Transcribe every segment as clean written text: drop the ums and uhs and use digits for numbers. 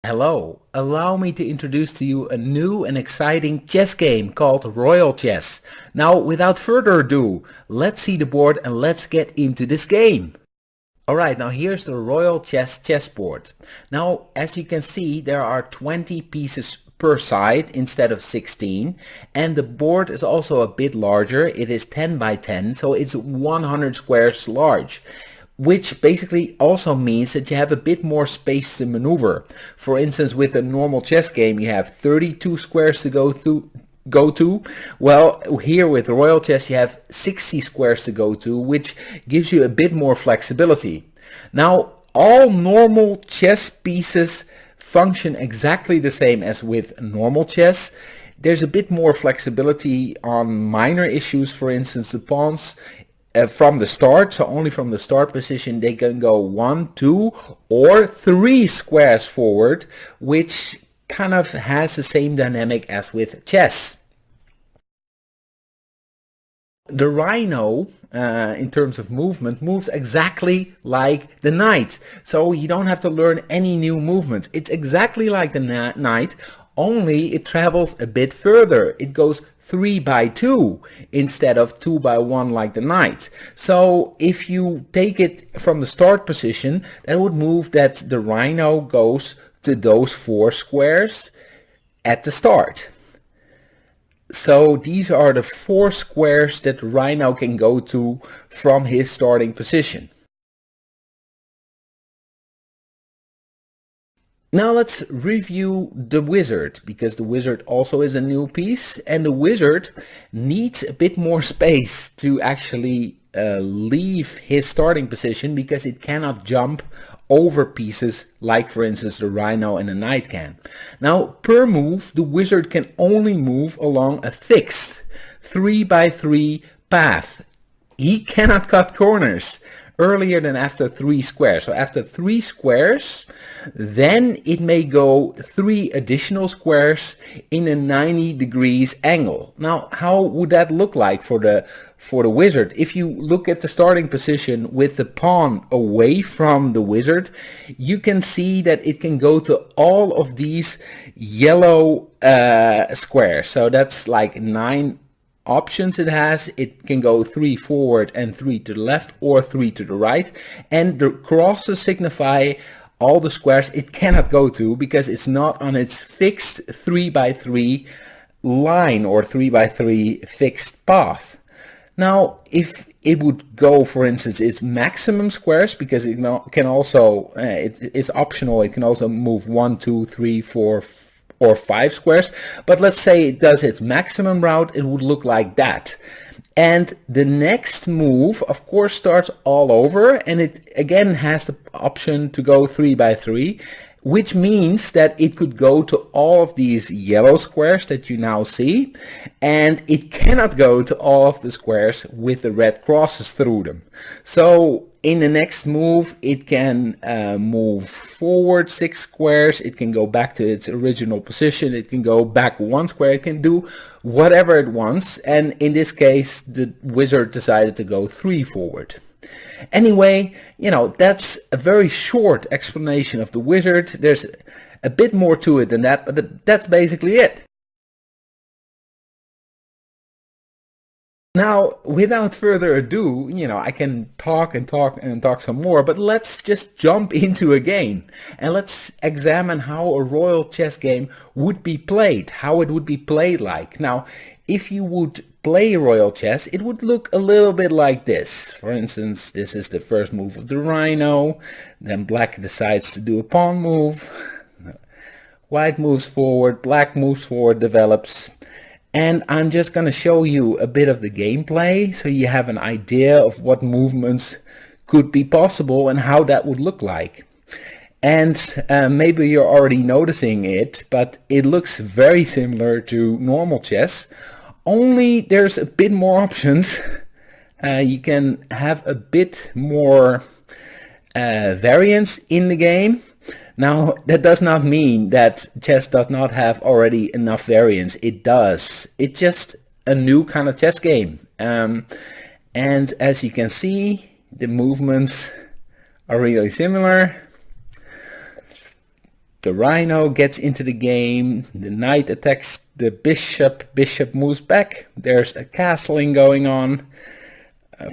Hello, allow me to introduce to you a new and exciting chess game called Royal Chess. Now, without further ado, let's see the board and let's get into this game. Alright, now here's the Royal Chess chessboard. Now, as you can see, there are 20 pieces per side instead of 16, and the board is also a bit larger. It is 10 by 10, so it's 100 squares large, which basically also means that you have a bit more space to maneuver. For instance, with a normal chess game, you have 32 squares to go to. Well, here with Royal Chess you have 60 squares to go to, which gives you a bit more flexibility. Now, all normal chess pieces function exactly the same as with normal chess. There's a bit more flexibility on minor issues. For instance, the pawns from the start, so only from the start position, they can go 1, 2 or 3 squares forward, which kind of has the same dynamic as with chess. The rhino, in terms of movement, moves exactly like the knight. So you don't have to learn any new movements. It's exactly like the knight, only it travels a bit further. It goes 3 by 2 instead of 2 by 1 like the knight. So if you take it from the start position, that would move that the rhino goes to those 4 squares at the start. So these are the 4 squares that Rhino can go to from his starting position. Now let's review the wizard, because the wizard also is a new piece, and the wizard needs a bit more space to actually leave his starting position, because it cannot jump over pieces like, for instance, the rhino and the knight can. Now, per move, the wizard can only move along a fixed 3 by 3 path. He cannot cut corners earlier than after 3 squares. So after 3 squares, then it may go 3 additional squares in a 90 degrees angle. Now, how would that look like for the wizard? If you look at the starting position with the pawn away from the wizard, you can see that it can go to all of these yellow squares. So that's like 9 options it has. It can go 3 forward and 3 to the left, or 3 to the right, and the crosses signify all the squares it cannot go to, because it's not on its fixed 3 by 3 line or 3 by 3 fixed path. Now, if it would go, for instance, its maximum squares, because it can also, it's optional, it can also move 1, 2, 3, 4, or 5 squares, but let's say it does its maximum route, it would look like that. And the next move, of course, starts all over, and it again has the option to go 3 by 3, which means that it could go to all of these yellow squares that you now see, and it cannot go to all of the squares with the red crosses through them. So in the next move, it can move forward 6 squares, it can go back to its original position, it can go back 1 square, it can do whatever it wants, and in this case the wizard decided to go 3 forward. Anyway, that's a very short explanation of the wizard. There's a bit more to it than that, but that's basically it. Now, without further ado, I can talk and talk and talk some more, but let's just jump into a game and let's examine how a royal chess game would be played, how it would be played like. Now, if you would play royal chess, it would look a little bit like this. For instance, this is the first move of the rhino, then black decides to do a pawn move, white moves forward, black moves forward, develops. And I'm just going to show you a bit of the gameplay so you have an idea of what movements could be possible and how that would look like. And maybe you're already noticing it, but it looks very similar to normal chess, only there's a bit more options. You can have a bit more variance in the game. Now, that does not mean that chess does not have already enough variance. It does. It's just a new kind of chess game. And as you can see, the movements are really similar. The rhino gets into the game. The knight attacks the bishop. Bishop moves back. There's a castling going on.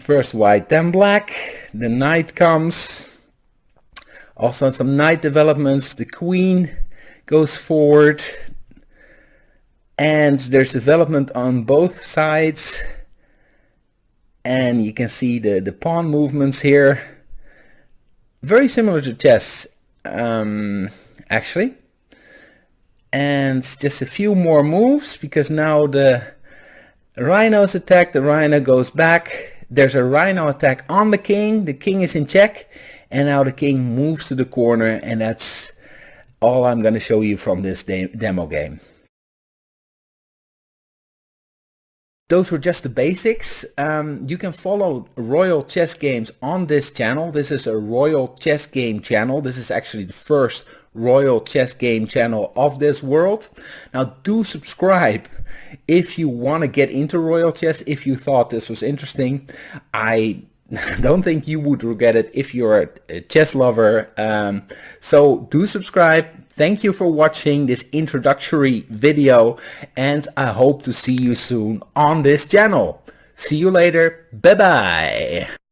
First white, then black. The knight comes. Also some knight developments. The queen goes forward. And there's development on both sides. And you can see the pawn movements here. Very similar to chess, actually. And just a few more moves, because now the rhino's attack. The rhino goes back. There's a rhino attack on the king. The king is in check. And now the king moves to the corner. And that's all I'm going to show you from this demo game. Those were just the basics. You can follow Royal Chess Games on this channel. This is a Royal Chess Game channel. This is actually the first Royal Chess Game channel of this world. Now do subscribe if you want to get into Royal Chess, if you thought this was interesting. I don't think you would regret it if you're a chess lover. So do subscribe. Thank you for watching this introductory video, and I hope to see you soon on this channel. See you later. Bye bye.